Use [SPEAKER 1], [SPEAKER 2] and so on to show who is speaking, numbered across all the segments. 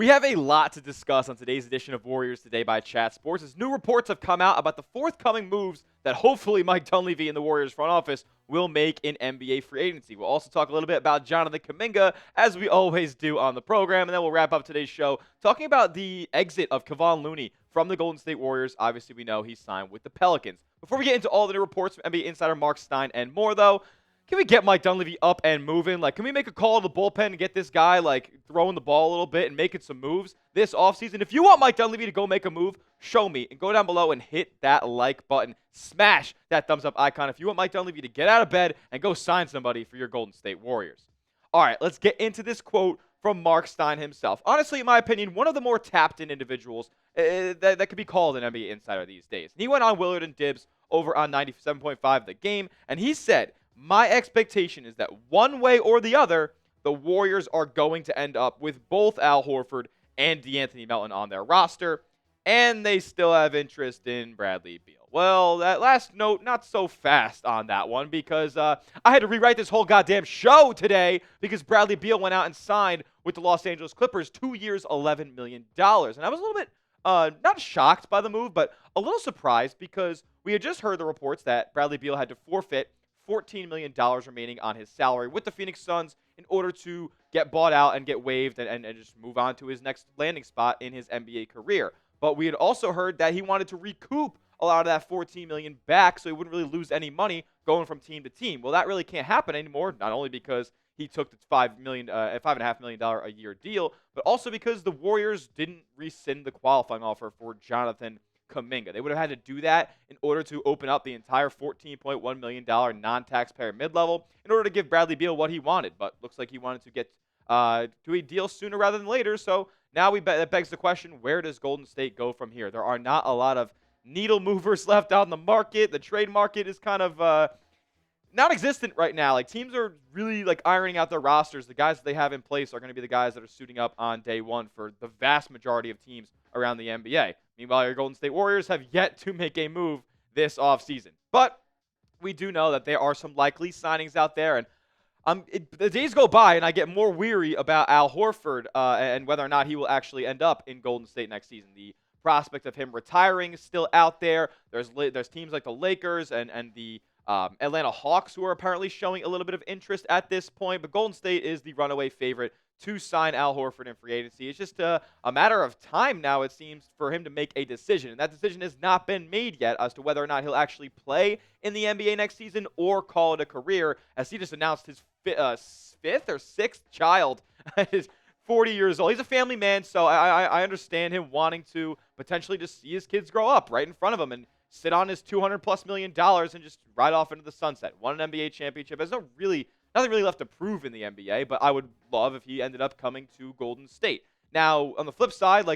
[SPEAKER 1] We have a lot to discuss on today's edition of Warriors Today by Chat Sports, as new reports have come out about the forthcoming moves that hopefully Mike Dunleavy and the Warriors front office will make in NBA free agency. We'll also talk a little bit about Jonathan Kuminga, as we always do on the program, and then we'll wrap up today's show talking about the exit of Kavalon Looney from the Golden State Warriors. Obviously, we know he signed with the Pelicans. Before we get into all the new reports from NBA insider Marc Stein and more, though, can we get Mike Dunleavy up and moving? Can we make a call to the bullpen and get this guy, throwing the ball a little bit and making some moves this offseason? If you want Mike Dunleavy to go make a move, show me. And go down below and hit that like button. Smash that thumbs up icon if you want Mike Dunleavy to get out of bed and go sign somebody for your Golden State Warriors. All right, let's get into this quote from Marc Stein himself. Honestly, in my opinion, one of the more tapped-in individuals that could be called an NBA insider these days. And he went on Willard and Dibs over on 97.5 The Game, and he said, "My expectation is that one way or the other, the Warriors are going to end up with both Al Horford and De'Anthony Melton on their roster, and they still have interest in Bradley Beal." Well, that last note, not so fast on that one, because I had to rewrite this whole goddamn show today because Bradley Beal went out and signed with the Los Angeles Clippers, 2 years, $11 million. And I was a little bit not shocked by the move, but a little surprised because we had just heard the reports that Bradley Beal had to forfeit $14 million remaining on his salary with the Phoenix Suns in order to get bought out and get waived and just move on to his next landing spot in his NBA career. But we had also heard that he wanted to recoup a lot of that $14 million back so he wouldn't really lose any money going from team to team. Well, that really can't happen anymore, not only because he took the $5.5 million a year deal, but also because the Warriors didn't rescind the qualifying offer for Jonathan Kuminga. They would have had to do that in order to open up the entire $14.1 million non-taxpayer mid-level in order to give Bradley Beal what he wanted. But looks like he wanted to get to a deal sooner rather than later. So now that begs the question, where does Golden State go from here? There are not a lot of needle movers left out in the market. The trade market is kind of non-existent right now. Teams are really ironing out their rosters. The guys that they have in place are going to be the guys that are suiting up on day one for the vast majority of teams around the NBA. Meanwhile, your Golden State Warriors have yet to make a move this offseason. But we do know that there are some likely signings out there, and the days go by, and I get more weary about Al Horford and whether or not he will actually end up in Golden State next season. The prospect of him retiring is still out there. There's teams like the Lakers and the Atlanta Hawks who are apparently showing a little bit of interest at this point, but Golden State is the runaway favorite to sign Al Horford in free agency. It's just a matter of time now, it seems, for him to make a decision. And that decision has not been made yet as to whether or not he'll actually play in the NBA next season or call it a career, as he just announced his fifth or sixth child. He's 40 years old. He's a family man, so I understand him wanting to potentially just see his kids grow up right in front of him and sit on his $200+ million and just ride off into the sunset. Won an NBA championship. There's nothing really left to prove in the NBA, but I would love if he ended up coming to Golden State. Now, on the flip side,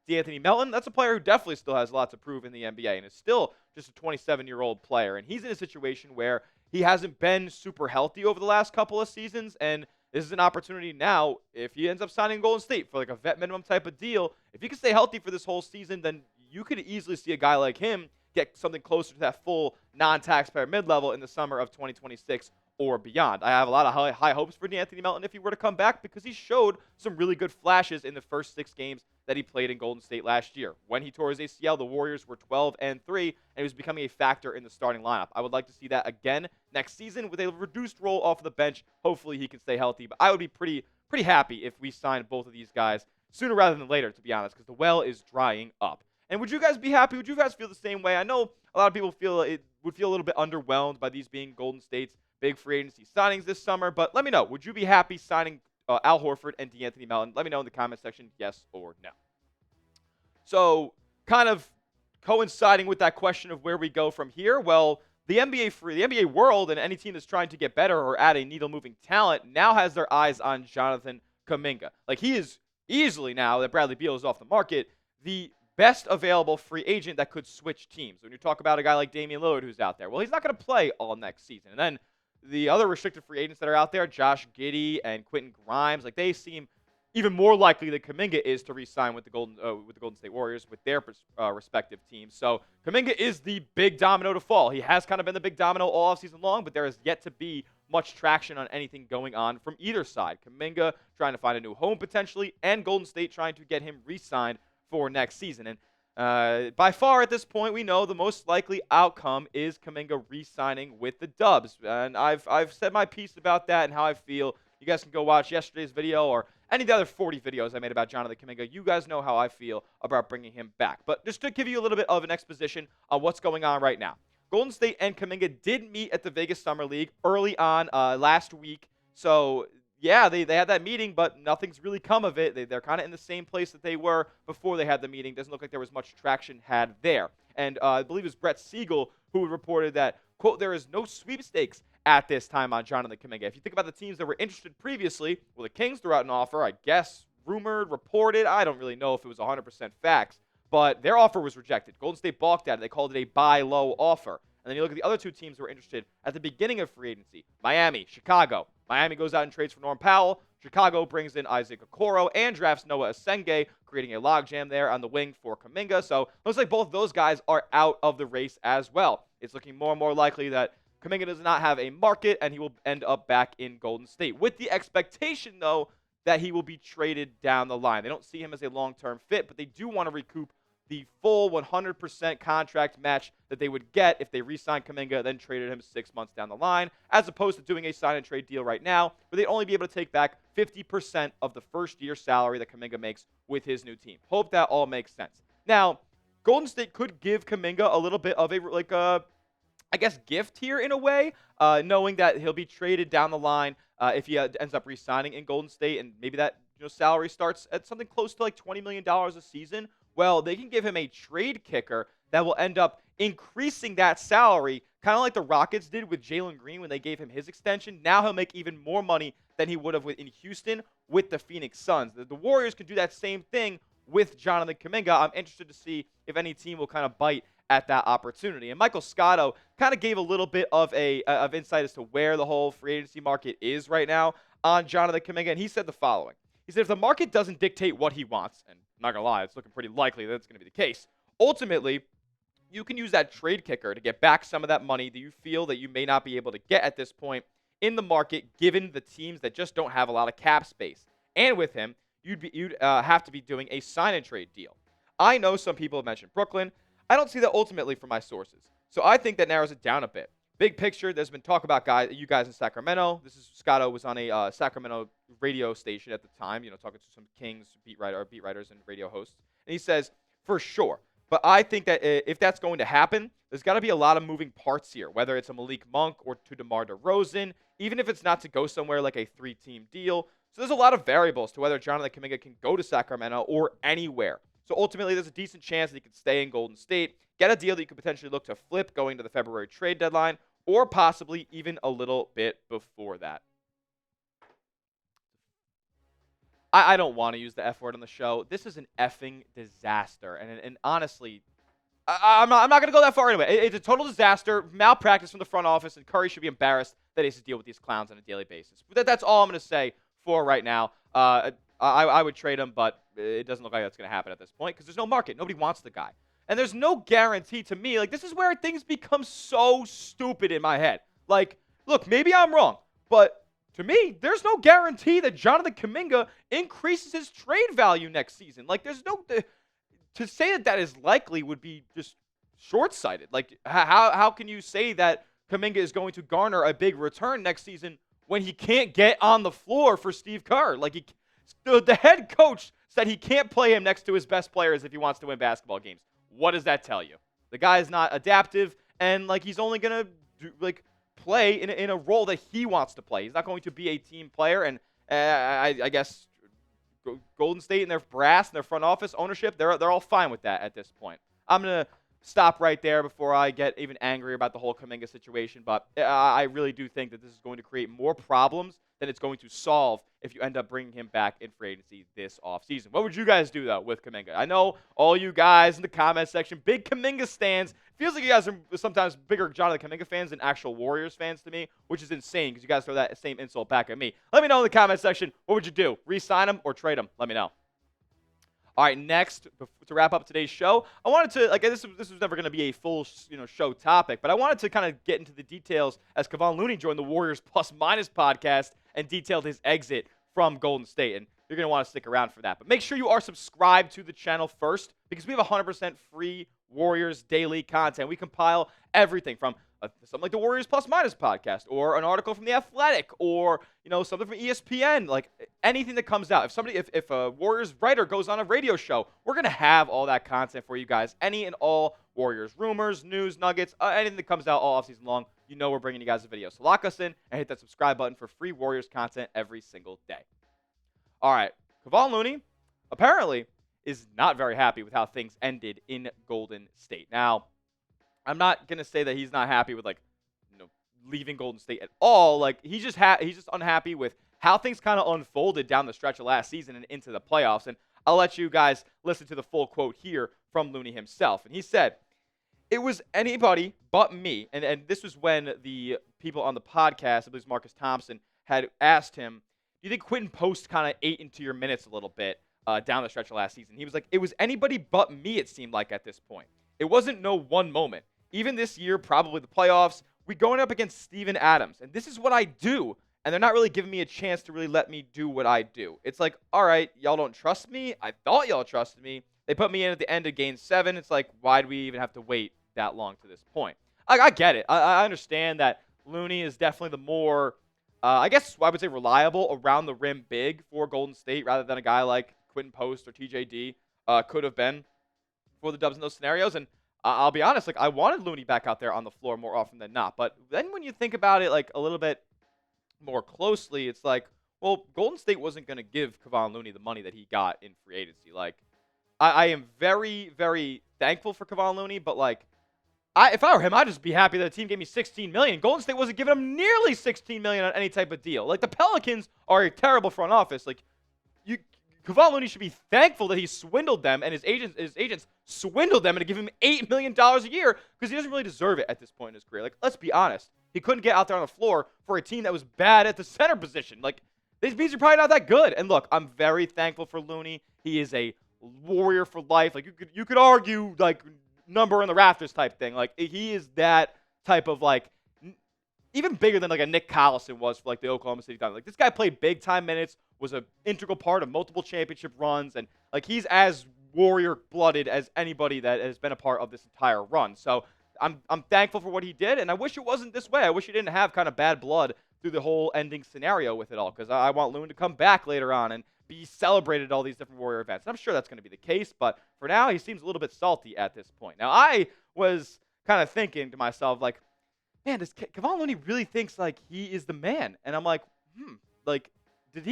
[SPEAKER 1] De'Anthony Melton, that's a player who definitely still has a lot to prove in the NBA and is still just a 27-year-old player. And he's in a situation where he hasn't been super healthy over the last couple of seasons, and this is an opportunity now, if he ends up signing Golden State for a vet minimum type of deal, if he can stay healthy for this whole season, then you could easily see a guy like him get something closer to that full non-taxpayer mid-level in the summer of 2026 or beyond. I have a lot of high hopes for De'Anthony Melton if he were to come back because he showed some really good flashes in the first 6 games that he played in Golden State last year. When he tore his ACL, the Warriors were 12-3, and he was becoming a factor in the starting lineup. I would like to see that again next season with a reduced role off the bench. Hopefully he can stay healthy, but I would be pretty happy if we signed both of these guys sooner rather than later, to be honest, because the well is drying up. And would you guys be happy? Would you guys feel the same way? I know a lot of people would feel a little bit underwhelmed by these being Golden State's big free agency signings this summer, but let me know. Would you be happy signing Al Horford and De'Anthony Melton? Let me know in the comment section, yes or no. So, kind of coinciding with that question of where we go from here, well, the NBA world and any team that's trying to get better or add a needle-moving talent now has their eyes on Jonathan Kuminga. He is easily, now that Bradley Beal is off the market, the best available free agent that could switch teams. When you talk about a guy like Damian Lillard who's out there, well, he's not going to play all next season. And then the other restricted free agents that are out there, Josh Giddey and Quentin Grimes, they seem even more likely that Kuminga is to re-sign with the Golden State Warriors with their respective teams. So Kuminga is the big domino to fall. He has kind of been the big domino all offseason long, but there has yet to be much traction on anything going on from either side. Kuminga trying to find a new home potentially, and Golden State trying to get him re-signed for next season. And by far at this point, we know the most likely outcome is Kuminga re-signing with the Dubs. And I've said my piece about that and how I feel. You guys can go watch yesterday's video or any of the other 40 videos I made about Jonathan Kuminga. You guys know how I feel about bringing him back. But just to give you a little bit of an exposition on what's going on right now. Golden State and Kuminga did meet at the Vegas Summer League early on last week. So, yeah, they had that meeting, but nothing's really come of it. They're kind of in the same place that they were before they had the meeting. Doesn't look like there was much traction had there. And I believe it was Brett Siegel who reported that, quote, there is no sweepstakes at this time on Jonathan Kuminga. If you think about the teams that were interested previously, well, the Kings threw out an offer, I guess, rumored, reported. I don't really know if it was 100% facts, but their offer was rejected. Golden State balked at it. They called it a buy low offer. And then you look at the other two teams who were interested at the beginning of free agency. Miami, Chicago. Miami goes out and trades for Norm Powell. Chicago brings in Isaac Okoro and drafts Noah Asenge, creating a logjam there on the wing for Kuminga. So looks like both those guys are out of the race as well. It's looking more and more likely that Kuminga does not have a market, and he will end up back in Golden State. With the expectation, though, that he will be traded down the line. They don't see him as a long-term fit, but they do want to recoup the full 100% contract match that they would get if they re-signed Kuminga, then traded him 6 months down the line, as opposed to doing a sign-and-trade deal right now, where they'd only be able to take back 50% of the first-year salary that Kuminga makes with his new team. Hope that all makes sense. Now, Golden State could give Kuminga a little bit of I guess, gift here in a way, knowing that he'll be traded down the line if he ends up re-signing in Golden State, and maybe that salary starts at something close to like $20 million a season. Well, they can give him a trade kicker that will end up increasing that salary, kind of like the Rockets did with Jalen Green when they gave him his extension. Now he'll make even more money than he would have in Houston with the Phoenix Suns. The Warriors can do that same thing with Jonathan Kuminga. I'm interested to see if any team will kind of bite at that opportunity. And Michael Scotto kind of gave a little bit of insight as to where the whole free agency market is right now on Jonathan Kuminga, and he said the following. He said, if the market doesn't dictate what he wants, and I'm not going to lie, it's looking pretty likely that's going to be the case, ultimately, you can use that trade kicker to get back some of that money that you feel that you may not be able to get at this point in the market, given the teams that just don't have a lot of cap space. And with him, you'd have to be doing a sign-and-trade deal. I know some people have mentioned Brooklyn. I don't see that ultimately from my sources. So I think that narrows it down a bit. Big picture, there's been talk about you guys in Sacramento. Scotto was on a Sacramento radio station at the time, talking to some Kings beat writers and radio hosts. And he says, for sure. But I think that if that's going to happen, there's got to be a lot of moving parts here, whether it's a Malik Monk or to DeMar DeRozan, even if it's not to go somewhere like a 3-team deal. So there's a lot of variables to whether Jonathan Kuminga can go to Sacramento or anywhere. So ultimately, there's a decent chance that he could stay in Golden State, get a deal that you could potentially look to flip going to the February trade deadline, or possibly even a little bit before that. I don't want to use the F word on the show. This is an effing disaster. And honestly, I'm not going to go that far anyway. It's a total disaster, malpractice from the front office, and Curry should be embarrassed that he has to deal with these clowns on a daily basis. But that's all I'm going to say for right now. I would trade him, but it doesn't look like that's going to happen at this point because there's no market. Nobody wants the guy. And there's no guarantee to me. Like, this is where things become so stupid in my head. Like, look, maybe I'm wrong, but to me, there's no guarantee that Jonathan Kuminga increases his trade value next season. Like, there's no to say that is likely would be just short-sighted. Like, how can you say that Kuminga is going to garner a big return next season when he can't get on the floor for Steve Kerr? Like, the head coach said he can't play him next to his best players if he wants to win basketball games. What does that tell you? The guy is not adaptive, and he's only gonna play in a role that he wants to play. He's not going to be a team player, and I guess Golden State and their brass and their front office ownership, they're all fine with that at this point. I'm gonna stop right there before I get even angry about the whole Kuminga situation. But I really do think that this is going to create more problems than it's going to solve if you end up bringing him back in free agency this offseason. What would you guys do, though, with Kuminga? I know all you guys in the comment section, big Kuminga stands. Feels like you guys are sometimes bigger Jonathan Kuminga fans than actual Warriors fans to me, which is insane because you guys throw that same insult back at me. Let me know in the comment section, what would you do? Re-sign him or trade him? Let me know. All right, next, to wrap up today's show, I wanted to, like, this was never going to be a full, show topic, but I wanted to kind of get into the details as Kavalon Looney joined the Warriors Plus Minus podcast and detailed his exit from Golden State, and you're going to want to stick around for that. But make sure you are subscribed to the channel first because we have 100% free Warriors daily content. We compile everything from something like the Warriors Plus Minus podcast or an article from The Athletic or, something from ESPN, like anything that comes out. If a Warriors writer goes on a radio show, we're going to have all that content for you guys. Any and all Warriors rumors, news, nuggets, anything that comes out all offseason long, we're bringing you guys a video. So lock us in and hit that subscribe button for free Warriors content every single day. All right, Kavalon Looney apparently is not very happy with how things ended in Golden State. Now, I'm not going to say that he's not happy with, leaving Golden State at all. He's just unhappy with how things kind of unfolded down the stretch of last season and into the playoffs. And I'll let you guys listen to the full quote here from Looney himself. And he said, "It was anybody but me." And this was when the people on the podcast, I believe Marcus Thompson, had asked him, "Do you think Quentin Post kind of ate into your minutes a little bit down the stretch of last season?" He was like, "It was anybody but me, it seemed like at this point. It wasn't no one moment. Even this year, probably the playoffs, we're going up against Steven Adams, and this is what I do, and they're not really giving me a chance to really let me do what I do. It's like, all right, y'all don't trust me? I thought y'all trusted me. They put me in at the end of Game 7. It's like, why do we even have to wait that long to this point?" I get it. I understand that Looney is definitely the more, I guess I would say reliable around the rim big for Golden State rather than a guy like Quentin Post or TJD could have been for the Dubs in those scenarios. And I'll be honest, I wanted Looney back out there on the floor more often than not. But then when you think about it, a little bit more closely, it's like, well, Golden State wasn't going to give Kavalon Looney the money that he got in free agency. I am very, very thankful for Kavalon Looney, but, if I were him, I'd just be happy that the team gave me $16 million. Golden State wasn't giving him nearly $16 million on any type of deal. The Pelicans are a terrible front office. Kavalon Looney should be thankful that he swindled them and his agents swindled them into giving him $8 million a year because he doesn't really deserve it at this point in his career. Let's be honest. He couldn't get out there on the floor for a team that was bad at the center position. These beats are probably not that good. And look, I'm very thankful for Looney. He is a Warrior for life. You could argue number in the rafters type thing. He is that type of even bigger than a Nick Collison was for the Oklahoma City Thunder. This guy played big time minutes, was an integral part of multiple championship runs, and he's as Warrior blooded as anybody that has been a part of this entire run. So I'm thankful for what he did, and I wish it wasn't this way. I wish he didn't have kind of bad blood through the whole ending scenario with it all, because I want Loon to come back later on and be celebrated at all these different Warrior events. And I'm sure that's going to be the case, but for now, he seems a little bit salty at this point. Now, I was kind of thinking to myself, man, does Kavalon Looney really thinks he is the man? And I'm did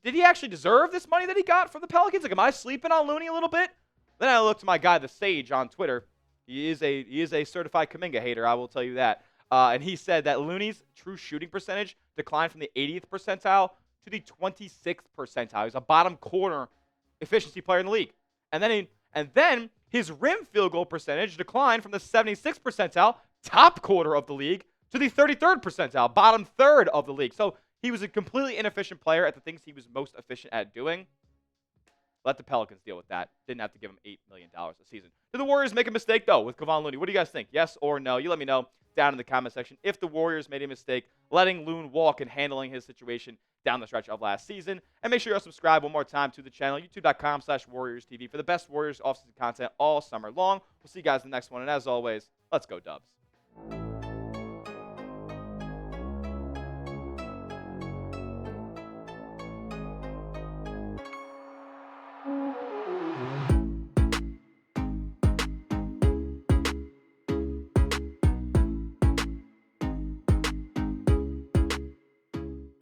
[SPEAKER 1] he actually deserve this money that he got from the Pelicans? Am I sleeping on Looney a little bit? Then I looked to my guy, the Sage, on Twitter. He is a certified Kuminga hater, I will tell you that. And he said that Looney's true shooting percentage declined from the 80th percentile to the 26th percentile. He's a bottom corner efficiency player in the league. And then his rim field goal percentage declined from the 76th percentile, top quarter of the league, to the 33rd percentile, bottom third of the league. So he was a completely inefficient player at the things he was most efficient at doing. Let the Pelicans deal with that. Didn't have to give him $8 million a season. Did the Warriors make a mistake, though, with Kavalon Looney? What do you guys think? Yes or no? You let me know down in the comment section if the Warriors made a mistake letting Loon walk and handling his situation down the stretch of last season. And make sure you're subscribed one more time to the channel, youtube.com/WarriorsTV, for the best Warriors offseason content all summer long. We'll see you guys in the next one. And as always, let's go Dubs.